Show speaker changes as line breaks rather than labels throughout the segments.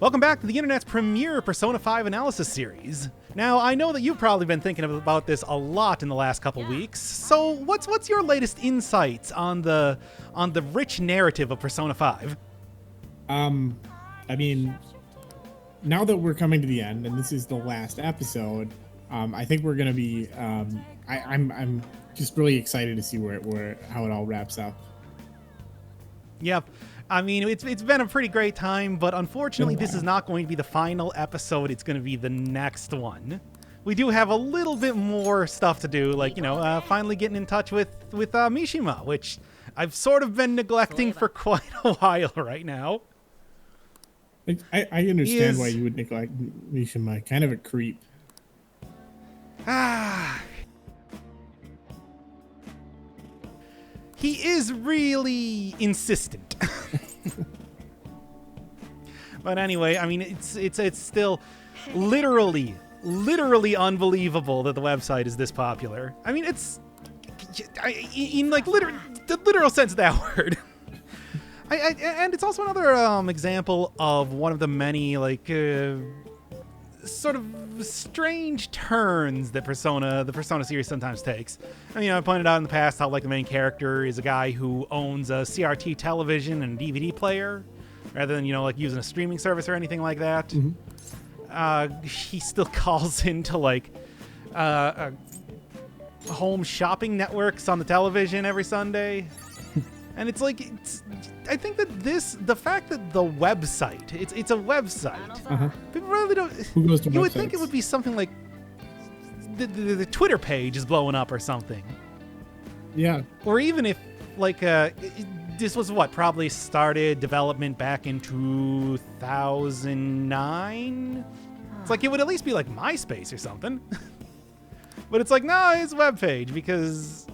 Welcome back to the internet's premier Persona 5 analysis series. Now, I know that you've probably been thinking about this a lot in the last couple weeks, so what's your latest insights on the rich narrative of Persona 5?
I mean, now that we're coming to the end, and this is the last episode, I think we're gonna be. I'm just really excited to see how it all wraps up.
Yep. I mean, it's been a pretty great time, but unfortunately, this is not going to be the final episode. It's going to be the next one. We do have a little bit more stuff to do, like, finally getting in touch with Mishima, which I've sort of been neglecting for quite a while right now.
I understand why you would neglect Mishima. Kind of a creep.
He is really insistent. But anyway, I mean, it's still literally unbelievable that the website is this popular. I mean, it's in like the literal sense of that word. And it's also another example of one of the many like sort of strange turns that the Persona series sometimes takes. I mean, I pointed out in the past how like the main character is a guy who owns a CRT television and a DVD player, rather than like using a streaming service or anything like that. Mm-hmm. He still calls into like home shopping networks on the television every Sunday. And it's like, I think that the fact that the website, it's a website. People really don't.
Who goes to
you
websites?
would think it would be something like the Twitter page is blowing up or something.
Yeah.
Or even if like this was probably started development back in 2009. It's like it would at least be like MySpace or something. But it's like, no, it's a web page because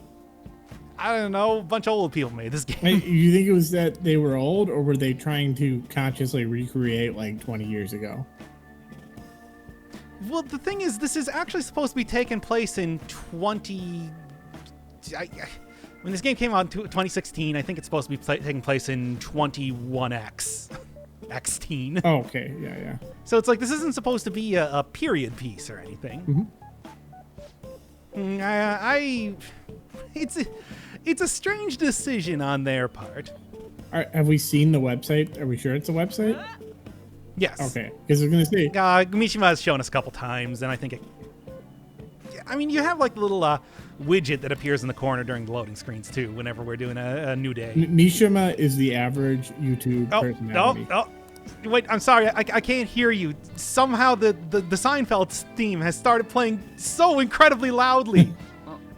I don't know, a bunch of old people made this game.
Hey, you think it was that they were old, or were they trying to consciously recreate like 20 years ago?
Well, the thing is, this is actually supposed to be taking place in when this game came out in 2016, I think it's supposed to be taking place in 21X. X-teen.
Oh, okay. Yeah.
So it's like, this isn't supposed to be a period piece or anything. Mm-hmm. It's a strange decision on their part.
Have we seen the website? Are we sure it's a website?
Yes.
Okay, because I was going to say...
Mishima has shown us a couple times, and I think I mean, you have like the little widget that appears in the corner during the loading screens, too, whenever we're doing a new day.
Mishima is the average YouTube personality.
Wait, I'm sorry, I can't hear you. Somehow the Seinfeld theme has started playing so incredibly loudly.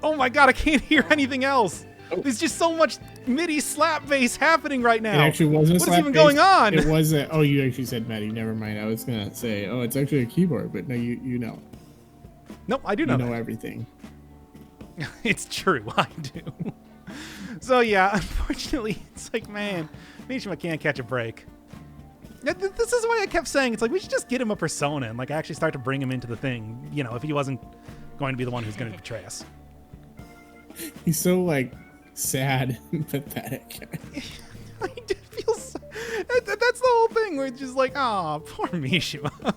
Oh my god, I can't hear anything else. There's just so much MIDI slap bass happening right now.
It actually wasn't.
What is even going on?
It wasn't. Oh, you actually said MIDI. Never mind. I was gonna say, oh, it's actually a keyboard, but no, you know.
Nope, I do know.
You know everything.
It's true, I do. So yeah, unfortunately, it's like, man, Mishima can't catch a break. This is why I kept saying, it's like, we should just get him a persona and like actually start to bring him into the thing, if he wasn't going to be the one who's going to betray us.
He's so like sad and pathetic.
I do feel so, that's the whole thing where it's just like, oh, poor Mishima.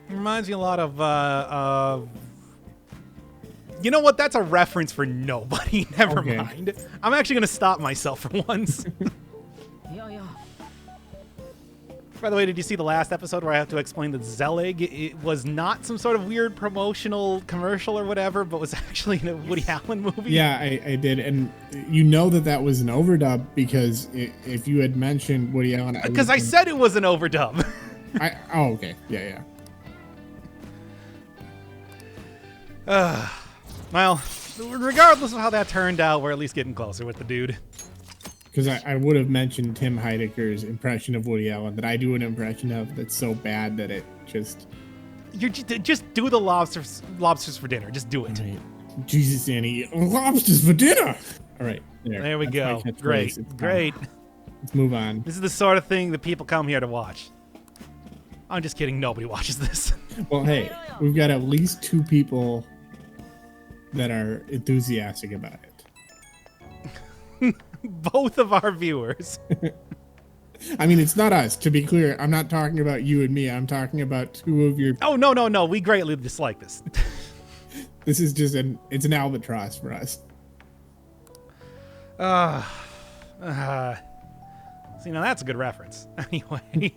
Reminds me a lot of you know what? That's a reference for nobody. Never mind. I'm actually going to stop myself for once. By the way, did you see the last episode where I have to explain that Zelig, it was not some sort of weird promotional commercial or whatever, but was actually in a Woody Allen movie?
Yeah, I did. And you know that was an overdub because if you had mentioned Woody Allen...
Because I said it was an overdub.
Oh, okay. Yeah.
Well, regardless of how that turned out, we're at least getting closer with the dude.
Because I would have mentioned Tim Heidecker's impression of Woody Allen that I do an impression of that's so bad that it just...
Just do the lobsters for dinner. Just do it.
Right. Jesus, Annie. Lobsters for dinner! All right.
There we go. Great.
Let's move on.
This is the sort of thing that people come here to watch. I'm just kidding. Nobody watches this.
Well, hey, we've got at least 2 people that are enthusiastic about it.
Both of our viewers.
I mean, it's not us. To be clear, I'm not talking about you and me. I'm talking about two of your.
Oh, no. We greatly dislike this.
This is just it's an albatross for us.
See, now that's a good reference. Anyway.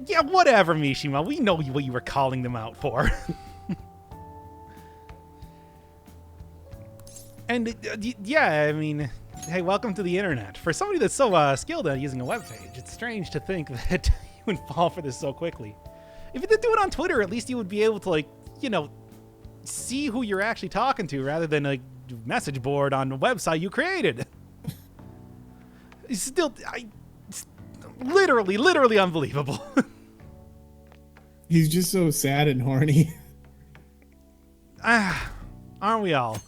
Yeah, whatever, Mishima. We know what you were calling them out for. And, yeah, I mean, hey, welcome to the internet. For somebody that's so skilled at using a web page, it's strange to think that you would fall for this so quickly. If you did do it on Twitter, at least you would be able to, like, you know, see who you're actually talking to rather than a message board on a website you created. It's literally unbelievable.
He's just so sad and horny.
Aren't we all?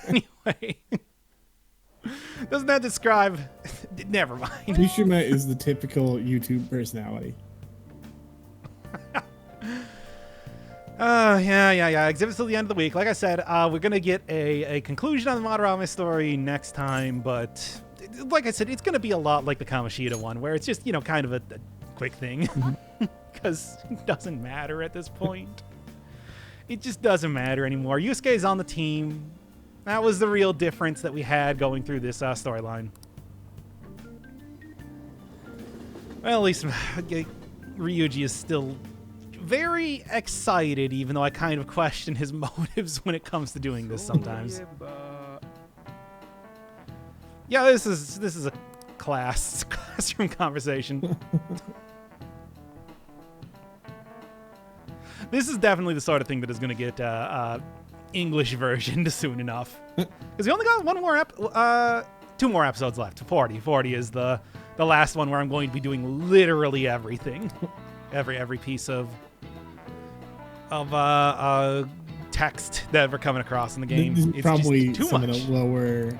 Anyway. Doesn't that describe... Never mind.
Mishima is the typical YouTube personality.
Yeah. Exhibits till the end of the week. Like I said, we're going to get a conclusion on the Madarame story next time, but like I said, it's going to be a lot like the Kamoshida one, where it's just, you know, kind of a quick thing. Because it doesn't matter at this point. It just doesn't matter anymore. Yusuke's on the team. That was the real difference that we had going through this storyline. Well, at least Ryuji is still very excited, even though I kind of question his motives when it comes to doing this sometimes. Yeah, this is a classroom conversation. This is definitely the sort of thing that is going to get English version soon enough. Because we only got two more episodes left. 40 is the last one where I'm going to be doing literally everything. Every piece of text that we're coming across in the game.
This is
it's
probably
just too
some
much.
of the lower,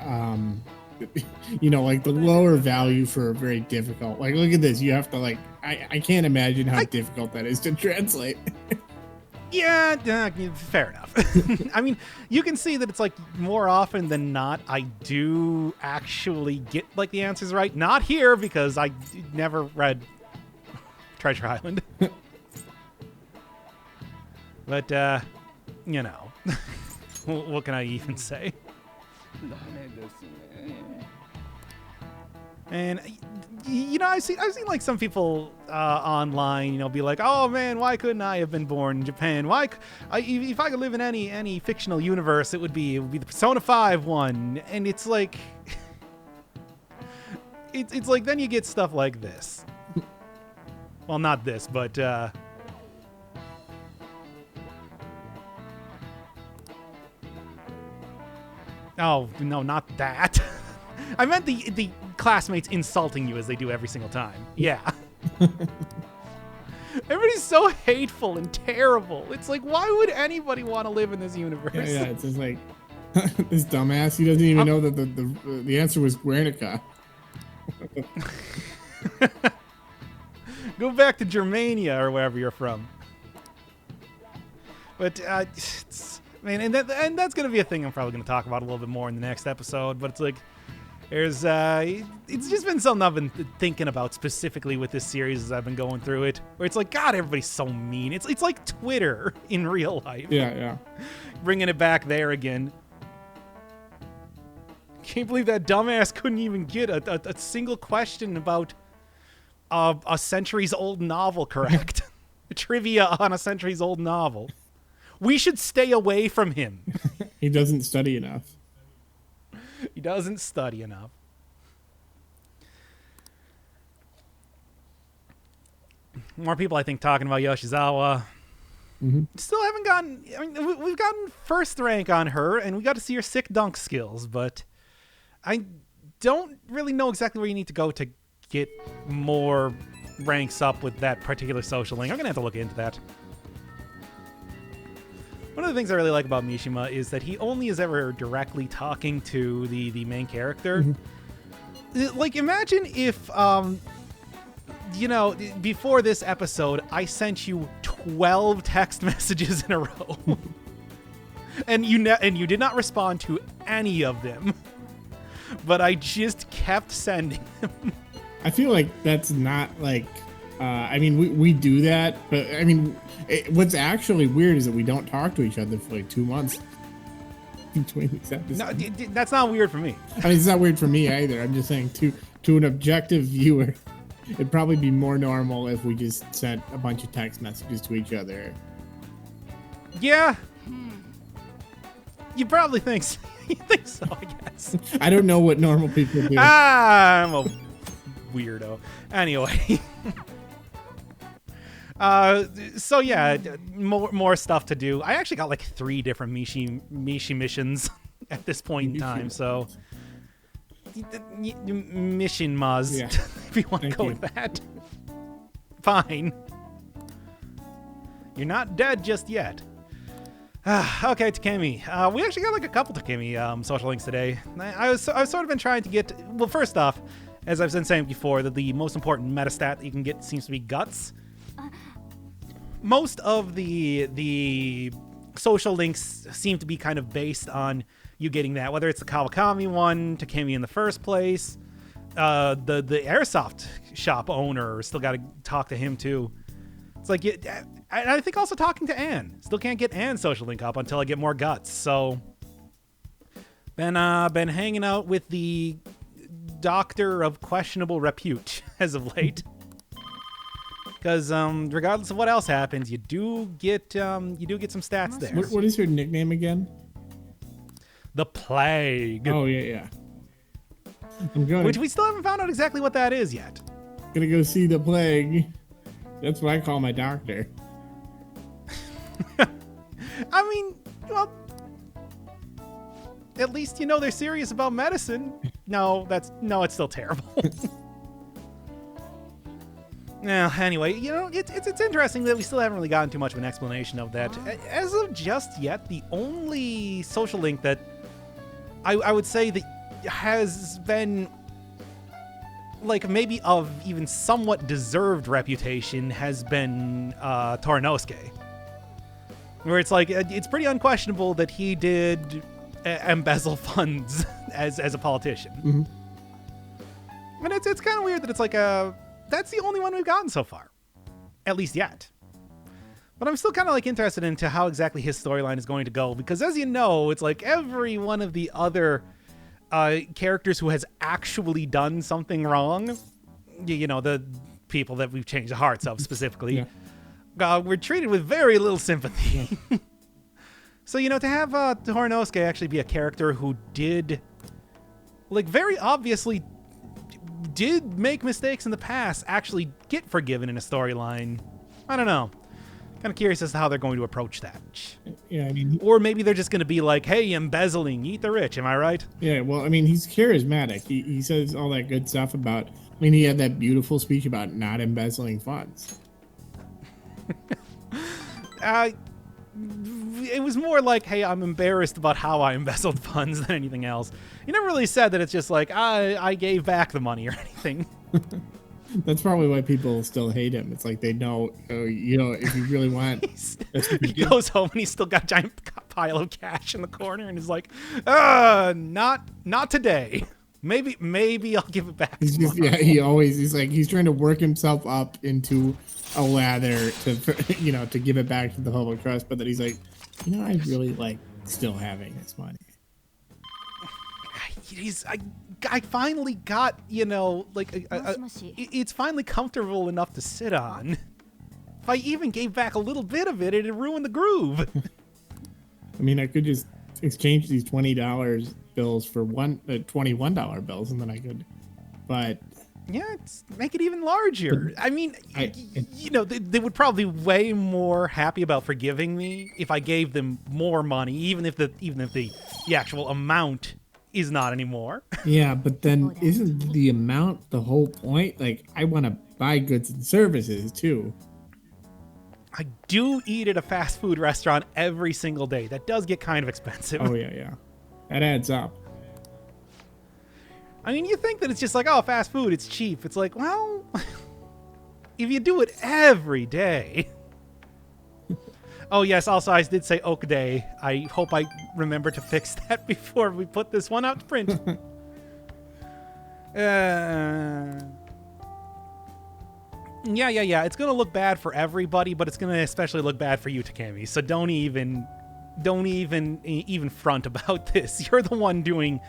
like the lower value for a very difficult. Like, look at this. You have to I can't imagine how difficult that is to translate.
Yeah, fair enough. I mean, you can see that it's like more often than not, I do actually get like the answers right. Not here because I never read Treasure Island. But, you know, what can I even say? And, you know, I've seen like some people online, you know, be like, oh man, why couldn't I have been born in Japan? If I could live in any fictional universe, it would be the Persona 5 one. And it's like, it's like, then you get stuff like this. Well, not this, but, oh, no, not that. I meant the classmates insulting you as they do every single time. Yeah. Everybody's so hateful and terrible. It's like, why would anybody want to live in this universe?
Yeah, it's just like this dumbass. He doesn't even know that the answer was Guernica.
Go back to Germania or wherever you're from. But man, and that's gonna be a thing I'm probably gonna talk about a little bit more in the next episode. But it's like, it's just been something I've been thinking about specifically with this series as I've been going through it. Where it's like, God, everybody's so mean. It's like Twitter in real life.
Yeah.
Bringing it back there again. Can't believe that dumbass couldn't even get a single question about a centuries-old novel correct. Trivia on a centuries-old novel. We should stay away from him.
He doesn't study enough.
He doesn't study enough. More people, I think, talking about Yoshizawa.
Mm-hmm.
Still haven't gotten... I mean, we've gotten first rank on her, and we got to see her sick dunk skills, but I don't really know exactly where you need to go to get more ranks up with that particular social link. I'm going to have to look into that. One of the things I really like about Mishima is that he only is ever directly talking to the main character. Mm-hmm. Like, imagine if, you know, before this episode, I sent you 12 text messages in a row. and you did not respond to any of them. But I just kept sending them.
I feel like that's not like. I mean, we do that, but I mean, what's actually weird is that we don't talk to each other for like 2 months between these episodes.
No, that's not weird for me.
I mean, it's not weird for me either. I'm just saying to an objective viewer, it'd probably be more normal if we just sent a bunch of text messages to each other.
Yeah. You probably think so. You think so, I guess.
I don't know what normal people do.
I'm a weirdo. Anyway. So yeah, more stuff to do. I actually got like 3 different Mishi missions at this point in time, so mission Maz,
Yeah.
if you want to go with that. Fine. You're not dead just yet. Okay, Takemi. We actually got like a couple Takemi social links today. I've sort of been trying to get. Well, first off, as I've been saying before, that the most important meta stat that you can get seems to be guts. Most of the social links seem to be kind of based on you getting that, whether it's the Kawakami one, Takemi in the first place, the airsoft shop owner, still got to talk to him too. It's like, I think also talking to Anne. Still can't get Anne's social link up until I get more guts. So, been hanging out with the doctor of questionable repute as of late. Because regardless of what else happens, you do get some stats there.
What is your nickname again?
The Plague.
Oh yeah. I'm going.
Which we still haven't found out exactly what that is yet.
Gonna go see the plague. That's what I call my doctor.
I mean, well, at least you know they're serious about medicine. No, it's still terrible. Now, anyway, you know, it's interesting that we still haven't really gotten too much of an explanation of that. As of just yet, the only social link that I would say that has been like maybe of even somewhat deserved reputation has been Torinosuke. Where it's like, it's pretty unquestionable that he did embezzle funds as a politician. Mm-hmm. And it's kind of weird that it's like that's the only one we've gotten so far. At least yet. But I'm still kind of like interested into how exactly his storyline is going to go, because as you know, it's like every one of the other characters who has actually done something wrong, you know, the people that we've changed the hearts of specifically, we're treated with very little sympathy. Yeah. So, you know, to have Torinosuke actually be a character who did, like, very obviously did make mistakes in the past, actually get forgiven in a storyline, I don't know. Kind of curious as to how they're going to approach that.
Yeah, I mean,
or maybe they're just going to be like, hey, embezzling, eat the rich, am I right?
Yeah, well, I mean, he's charismatic. He says all that good stuff about, I mean, he had that beautiful speech about not embezzling funds.
It was more like, hey, I'm embarrassed about how I embezzled funds than anything else. You never really said that it's just like, I gave back the money or anything.
That's probably why people still hate him. It's like they know, you know, if you really want.
He goes home and he's still got a giant pile of cash in the corner and is like, not today. Maybe I'll give it back.
He's just, yeah, he's trying to work himself up into a ladder to, you know, to give it back to the public trust, but then he's like, you know, I really like still having this money.
I finally got, you know, like, it's finally comfortable enough to sit on. If I even gave back a little bit of it, it'd ruin the groove.
I mean, I could just exchange these $20 bills for $21 bills, and then I could, but...
Yeah, make it even larger. I mean, you know, they would probably be way more happy about forgiving me if I gave them more money, even if the actual amount is not anymore.
Yeah, but then isn't the amount the whole point? Like, I want to buy goods and services too.
I do eat at a fast food restaurant every single day. That does get kind of expensive.
Oh yeah. That adds up.
I mean, you think that it's just like, oh, fast food, it's cheap. It's like, well, if you do it every day. Oh, yes, also, I did say Oak Day. I hope I remember to fix that before we put this one out to print. Yeah. It's gonna look bad for everybody, but it's gonna especially look bad for you, Takemi. So don't even front about this. You're the one doing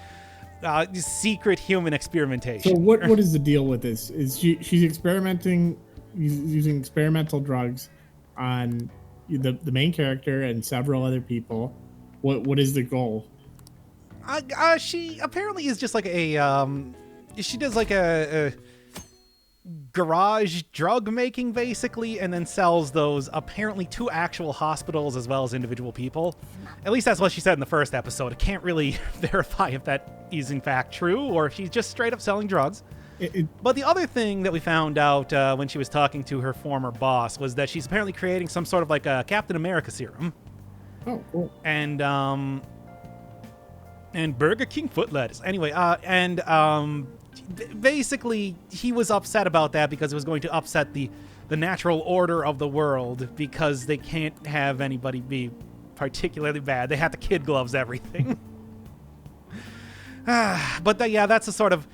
secret human experimentation.
So what is the deal with this? Is she's experimenting using experimental drugs on the main character and several other people? What is the goal?
She apparently is just like she does like a garage drug making basically, and then sells those apparently to actual hospitals as well as individual people. At least that's what she said in the first episode. I can't really verify if that is in fact true or if she's just straight up selling drugs. But the other thing that we found out when she was talking to her former boss was that she's apparently creating some sort of like a Captain America serum.
Oh, cool.
And Burger King foot lettuce. Anyway, basically he was upset about that because it was going to upset the natural order of the world because they can't have anybody be particularly bad. They have to kid gloves everything. But yeah, that's a sort of...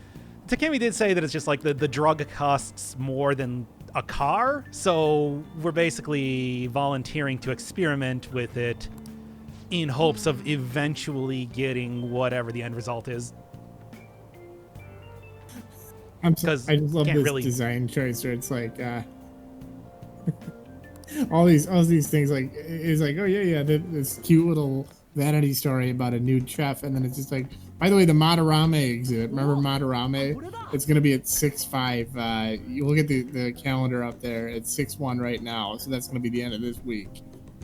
Takemi did say that it's just like the drug costs more than a car, so we're basically volunteering to experiment with it in hopes of eventually getting whatever the end result is.
I just love this design choice where it's like all these things, like it's like, oh yeah, this cute little vanity story about a nude chef, and then it's just like, by the way, the Madarame exhibit. Remember Madarame? It's gonna be at 6/5. You look at the calendar up there. It's 6/1 right now, so that's gonna be the end of this week.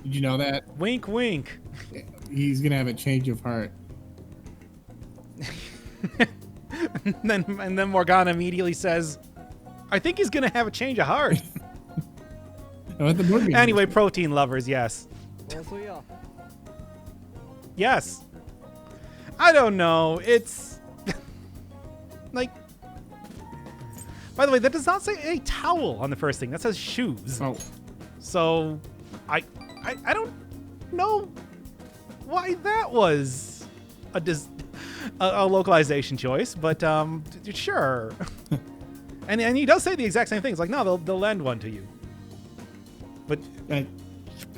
Did you know that?
Wink, wink.
He's gonna have a change of heart.
and then Morgana immediately says, I think he's gonna have a change of heart. Anyway, protein lovers, yes. Yes. I don't know. It's like, by the way, that does not say a towel on the first thing. That says shoes.
Oh.
So I don't know why that was a localization choice, but sure. and he does say the exact same thing. It's like, no, they'll lend one to you. But
I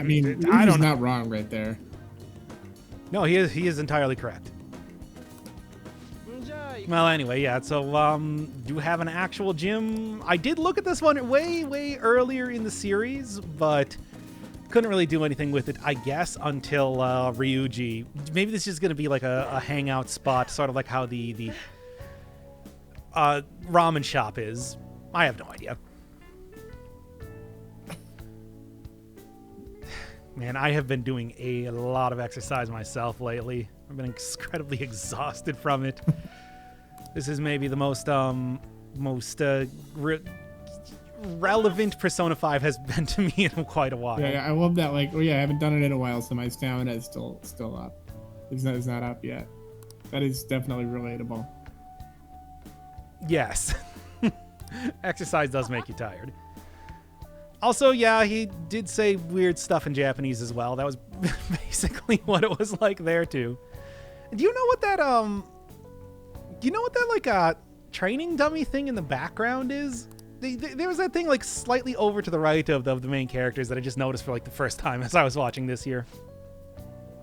mean,
I don't know.
Not wrong right there.
No, he is entirely correct. Well, anyway, yeah. So, do you have an actual gym? I did look at this one way earlier in the series, but couldn't really do anything with it, I guess, until Ryuji. Maybe this is going to be like a hangout spot, sort of like how the ramen shop is. I have no idea. Man, I have been doing a lot of exercise myself lately. I've been incredibly exhausted from it. This is maybe the most relevant Persona 5 has been to me in quite a while.
Yeah, I love that. Like, oh yeah, I haven't done it in a while, so my stamina is still up. It's not up yet. That is definitely relatable.
Yes. Exercise does make you tired. Also, yeah, he did say weird stuff in Japanese as well. That was basically what it was like there too. Do you know what that like training dummy thing in the background is? There was that thing like slightly over to the right of the main characters that I just noticed for like the first time as I was watching this here.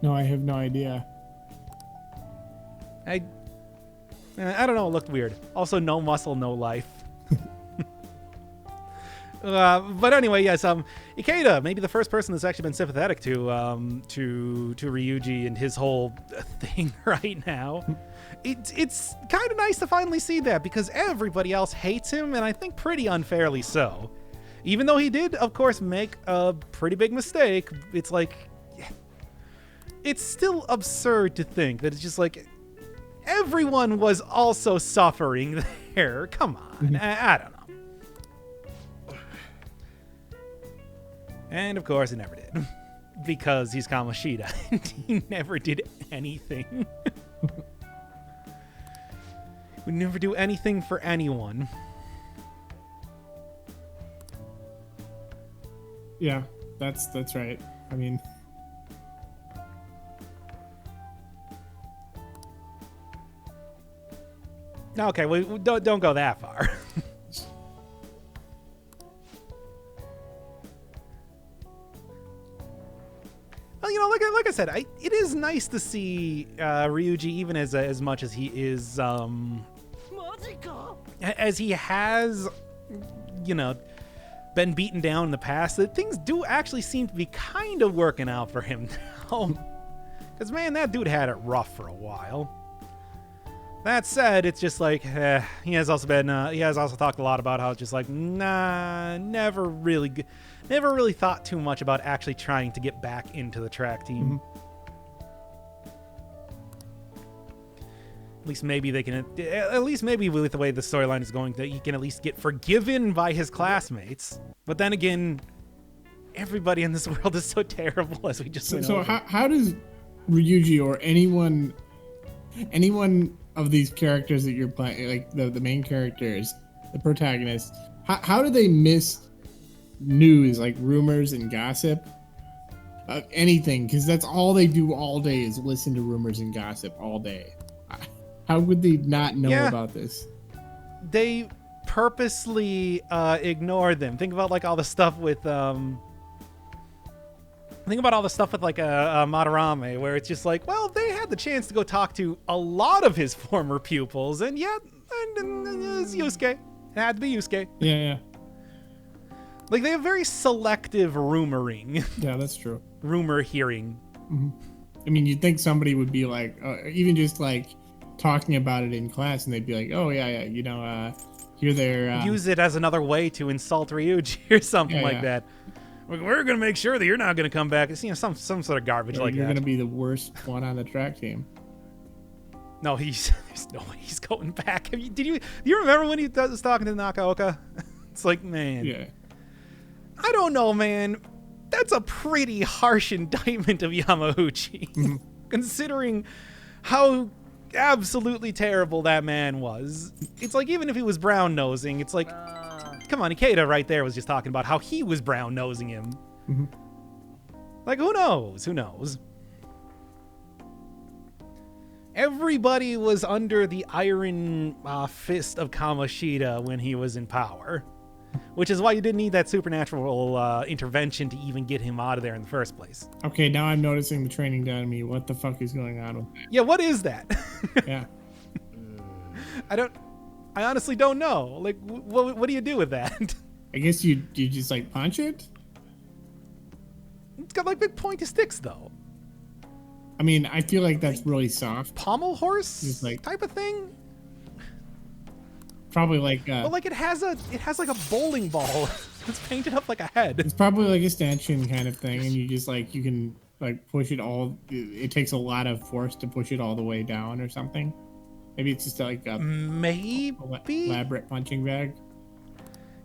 No, I have no idea.
I don't know. It looked weird. Also, no muscle, no life. But anyway, yes. Ikeda, maybe the first person that's actually been sympathetic to Ryuji and his whole thing right now. It's kind of nice to finally see that because everybody else hates him, and I think pretty unfairly so. Even though he did, of course, make a pretty big mistake, it's like, it's still absurd to think that it's just like everyone was also suffering there. Come on, I don't know. And of course, it never did. Because he's Kamoshida, and he never did anything. Would never do anything for anyone.
Yeah, that's right. I mean...
Okay, well, don't go that far. like I said, it is nice to see Ryuji, even as much as he is, as he has, been beaten down in the past, that things do actually seem to be kind of working out for him now. Because, man, that dude had it rough for a while. That said, it's just like, he has also talked a lot about how it's just like, nah, never really thought too much about actually trying to get back into the track team.
Mm-hmm.
At least maybe with the way the storyline is going, that he can at least get forgiven by his classmates. But then again, everybody in this world is so terrible, as we just went over.
So how does Ryuji or anyone of these characters that you're playing, like the main characters, the protagonists, how do they miss news, like rumors and gossip of anything? Because that's all they do all day is listen to rumors and gossip all day. How would they not know about this?
They purposely ignore them. Think about like all the stuff with Madarame, where it's just like, well, they had the chance to go talk to a lot of his former pupils, and yet, it's Yusuke. It had to be Yusuke.
Yeah.
Like, they have very selective rumoring.
Yeah, that's true.
Rumor hearing.
Mm-hmm. I mean, you'd think somebody would be like, even just like talking about it in class, and they'd be like, oh, yeah, you're there.
Use it as another way to insult Ryuji or something like that. We're going to make sure that you're not going to come back. It's, some sort of garbage like that.
You're going to be the worst one on the track team.
No, there's no way he's going back. Do you remember when he was talking to Nakaoka? It's like, man.
Yeah.
I don't know, man. That's a pretty harsh indictment of Yamauchi, considering how absolutely terrible that man was. It's like, even if he was brown-nosing, it's like, come on, Ikeda right there was just talking about how he was brown-nosing him.
Mm-hmm.
Like, who knows? Who knows? Everybody was under the iron fist of Kamoshida when he was in power. Which is why you didn't need that supernatural intervention to even get him out of there in the first place.
Okay, now I'm noticing the training down to me. What the fuck is going on with that?
Yeah, what is that?
Yeah.
I honestly don't know. Like, what do you do with that?
I guess you just like punch it?
It's got like big pointy sticks though.
I mean, I feel like that's really soft.
Pommel horse
just like
type of thing?
Probably like
but like it has like a bowling ball. It's painted up like a head.
It's probably like a stanchion kind of thing, and you just like, you can like push it all. It takes a lot of force to push it all the way down or something. Maybe it's just like a elaborate punching bag.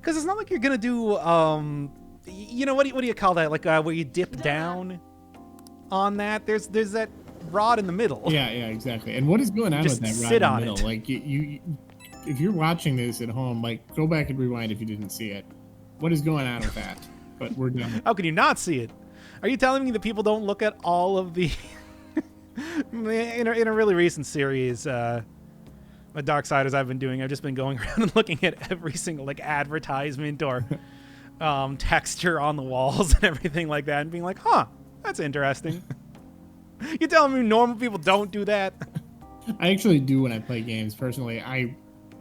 Because it's not like you're gonna do what do you call that? Like where you dip down on that. There's that rod in the middle.
Yeah, exactly. And what is going on with that rod in the middle? It. Like you if you're watching this at home, like go back and rewind if you didn't see it. What is going on with that? But we're done.
How can you not see it? Are you telling me that people don't look at all of the in a really recent series, Darksiders I've been doing, I've just been going around and looking at every single like advertisement or texture on the walls and everything like that, and being like, huh, that's interesting. You telling me normal people don't do that?
I actually do when I play games. Personally, I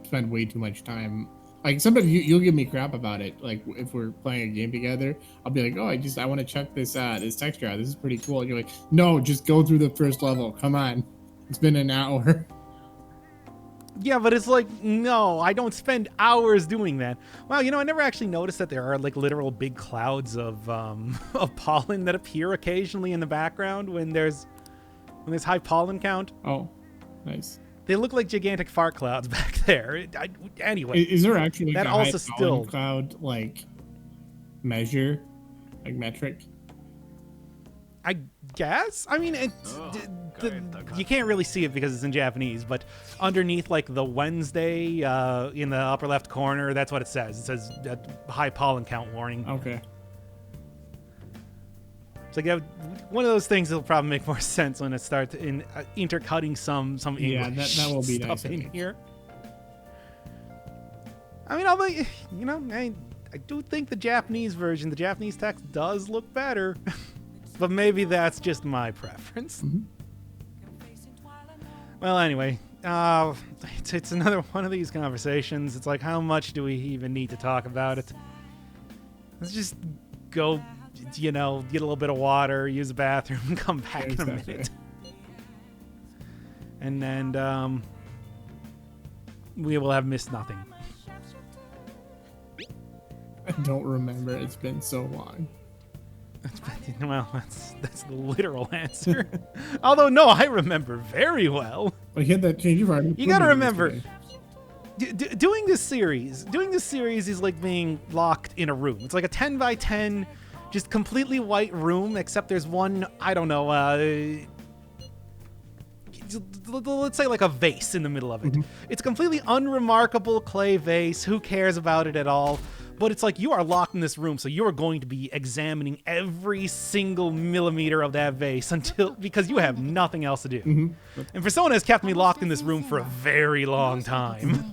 spend way too much time. Like sometimes you'll give me crap about it. Like if we're playing a game together, I'll be like, oh, I want to check this texture out. This is pretty cool. And you're like, no, just go through the first level. Come on, it's been an hour.
Yeah, but it's like, no, I don't spend hours doing that. Wow, I never actually noticed that there are like literal big clouds of pollen that appear occasionally in the background when there's high pollen count.
Oh, nice.
They look like gigantic fart clouds back there. Anyway,
is there actually like
that
a
also
high
still
pollen cloud like measure, like metric?
I guess. I mean, you can't really see it because it's in Japanese, but underneath like the Wednesday in the upper left corner, that's what it says. It says high pollen count warning.
Okay.
So one of those things that'll probably make more sense when it starts intercutting some English
that will be
stuff
nice
in here. I mean, although I do think the Japanese version, the Japanese text does look better. But maybe that's just my preference. Well, anyway, it's another one of these conversations. It's like, how much do we even need to talk about it? Let's just go, get a little bit of water, use the bathroom, and come back in a minute. And then we will have missed nothing.
I don't remember. It's been so long.
Well, that's the literal answer. Although, no, I remember very well.
Well, you had that change of heart.
You gotta remember, doing this series is like being locked in a room. It's like a 10 by 10, just completely white room, except there's one, I don't know, let's say like a vase in the middle of it. It's a completely unremarkable clay vase. Who cares about it at all? But it's like you are locked in this room, so you are going to be examining every single millimeter of that vase because you have nothing else to do. And Persona has kept me locked in this room for a very long time.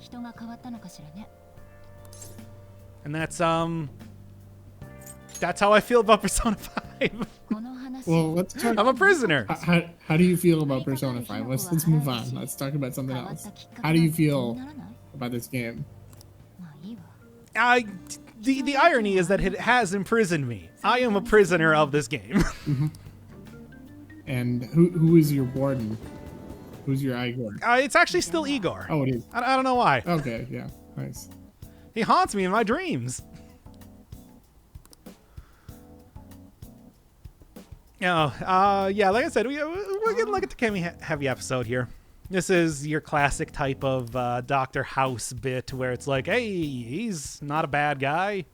And that's how I feel about Persona 5.
Well, let's talk.
I'm a prisoner.
How do you feel about Persona 5? Let's move on. Let's talk about something else. How do you feel about this game?
The irony is that it has imprisoned me. I am a prisoner of this game.
And who is your warden? Who's your Igor?
It's actually still Igor.
Oh, it is.
I don't know why.
Okay, yeah, nice.
He haunts me in my dreams. Yeah, like I said, we're getting like a Takemi heavy episode here. This is your classic type of Dr. House bit where it's like, hey, he's not a bad guy.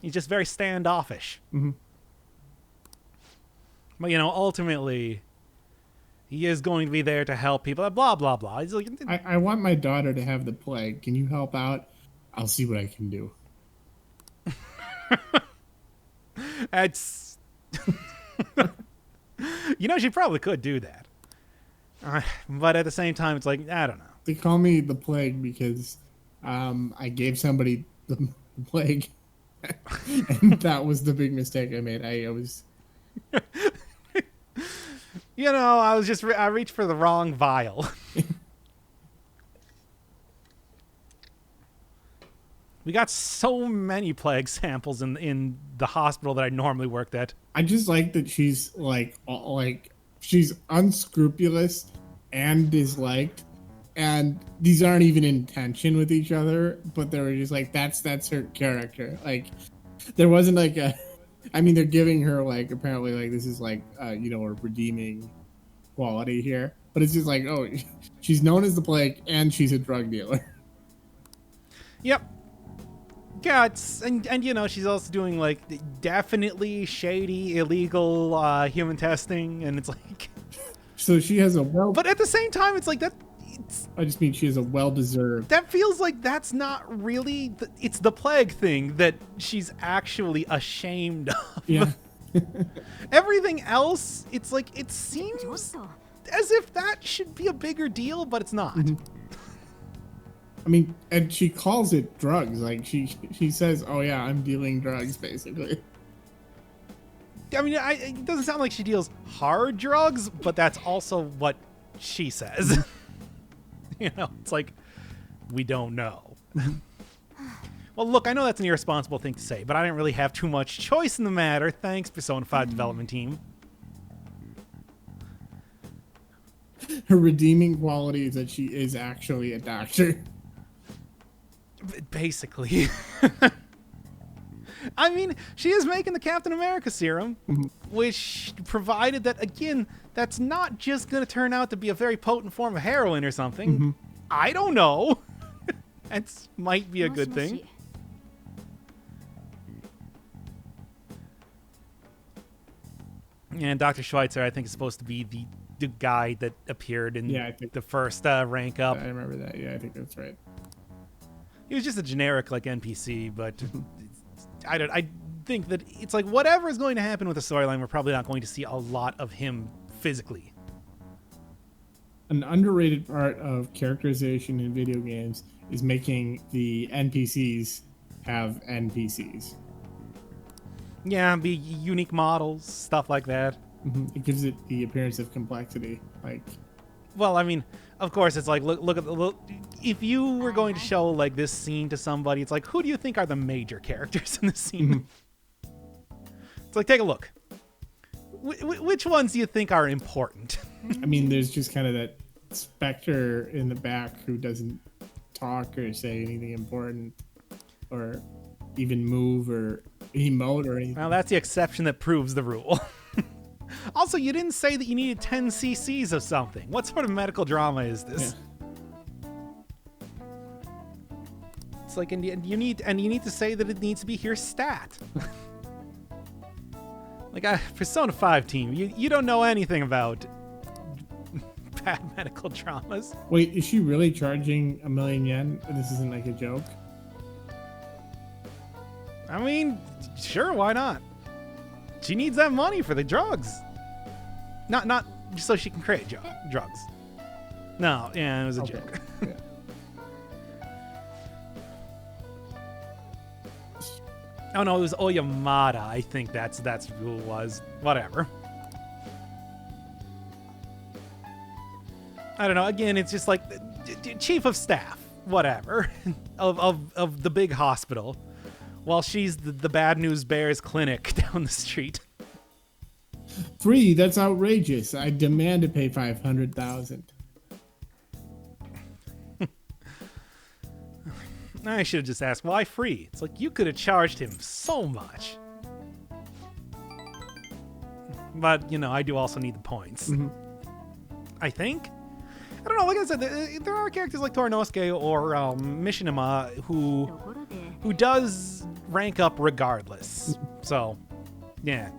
He's just very standoffish. But, ultimately, he is going to be there to help people. Blah, blah, blah. He's like,
I want my daughter to have the plague. Can you help out? I'll see what I can do.
That's... she probably could do that. But at the same time, it's like, I don't know.
They call me the plague because I gave somebody the plague. And that was the big mistake I made. I was...
I reached for the wrong vial. We got so many plague samples in the hospital that I normally worked at.
I just like that she's she's unscrupulous and disliked, and these aren't even in tension with each other, but they were just like, that's her character. Like, there wasn't like a, I mean, they're giving her like, apparently like this is like, a redeeming quality here, but it's just like, oh, she's known as the plague and she's a drug dealer.
Yep. Yeah, and she's also doing like definitely shady, illegal human testing, and it's like.
So she has
But at the same time, it's like that.
I just mean she has a well-deserved.
That feels like that's not really. It's the plague thing that she's actually ashamed of.
Yeah.
Everything else, it's like it seems as if that should be a bigger deal, but it's not.
I mean, and she calls it drugs. Like she says, "Oh yeah, I'm dealing drugs," basically.
I mean, it doesn't sound like she deals hard drugs, but that's also what she says. It's like, we don't know. Well, look, I know that's an irresponsible thing to say, but I didn't really have too much choice in the matter. Thanks, Persona 5 development team.
Her redeeming quality is that she is actually a doctor.
Basically. I mean, she is making the Captain America serum, which provided that, again, that's not just going to turn out to be a very potent form of heroin or something. I don't know. That might be a good thing. And Dr. Schweitzer, I think, is supposed to be the guy that appeared in the first rank up.
I remember that. Yeah, I think that's right.
He was just a generic like NPC, but I think that it's like whatever is going to happen with the storyline, we're probably not going to see a lot of him physically.
An underrated part of characterization in video games is making the NPCs have NPCs.
Yeah, be unique models, stuff like that.
It gives it the appearance of complexity. Like,
Well, I mean, of course, it's like look at the look. If you were going to show like this scene to somebody, it's like, who do you think are the major characters in the scene? It's like, take a look. Which ones do you think are important?
I mean, there's just kind of that specter in the back who doesn't talk or say anything important, or even move or emote or anything.
Well, that's the exception that proves the rule. Also, you didn't say that you needed 10 cc's of something. What sort of medical drama is this?
Yeah.
It's like, and you need to say that it needs to be here stat. Like, Persona 5 team, you don't know anything about bad medical dramas.
Wait, is she really charging 1 million yen? This isn't like a joke?
I mean, sure, why not? She needs that money for the drugs. Not just so she can create drugs. No, yeah, it was a joke.
Yeah.
Oh no, it was Oyamada. I think that's who it was. Whatever. I don't know. Again, it's just like chief of staff, whatever, of the big hospital, while she's the Bad News Bears clinic down the street.
3, that's outrageous. I demand to pay 500,000.
I should have just asked, why free? It's like, you could have charged him so much. But, you know, I do also need the points. I think? I don't know, like I said, there are characters like Torinosuke or Mishima who does rank up regardless. So, yeah.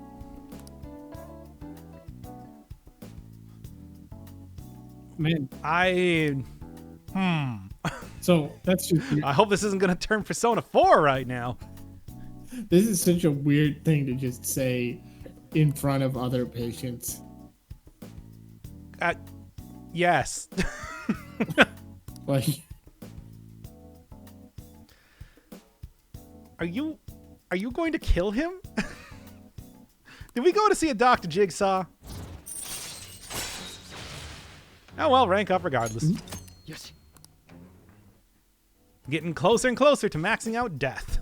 Man. So that's just.
I hope this isn't going to turn Persona 4 right now.
This is such a weird thing to just say in front of other patients.
Yes.
Like,
are you going to kill him? Did we go to see a Dr. Jigsaw? Oh well, rank up regardless.
Yes.
Getting closer and closer to maxing out death.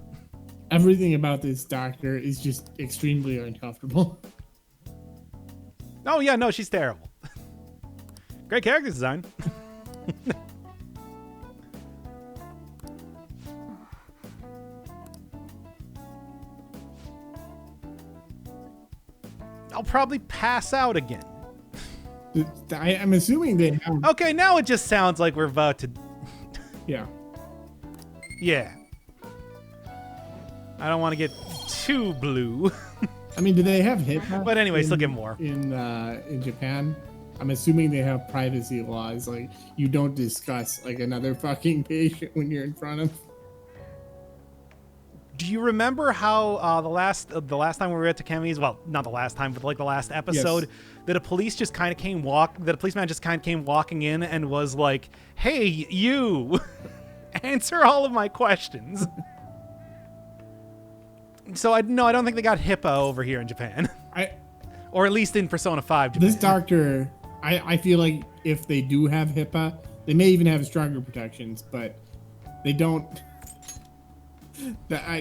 everything about this doctor is just extremely uncomfortable.
Oh yeah, no, she's terrible. Great character design. I'll probably pass out again.
I'm assuming they have.
Okay, now it just sounds like we're about to...
Yeah.
Yeah. I don't want to get too blue.
I mean, do they have HIPAA?
But anyways, look at more.
In Japan, I'm assuming they have privacy laws. Like, you don't discuss like another fucking patient when you're in front of.
Do you remember how the last time we were at Takemi's, well, not the last time, but like the last episode, that a policeman just kind of came walking in and was like, "Hey, you, answer all of my questions." So I don't think they got HIPAA over here in Japan, or at least in Persona 5 Japan.
This doctor, I feel like if they do have HIPAA, they may even have stronger protections, but they don't.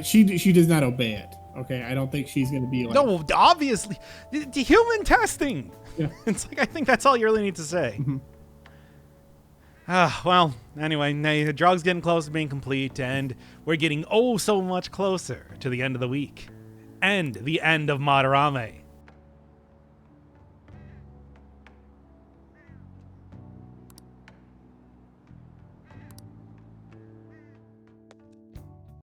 She does not obey it. Okay, I don't think she's gonna be like.
No, obviously, the human testing.
Yeah.
It's like, I think that's all you really need to say.
Mm-hmm.
Well, anyway, the drug's getting close to being complete, and we're getting oh so much closer to the end of the week and the end of Madarame.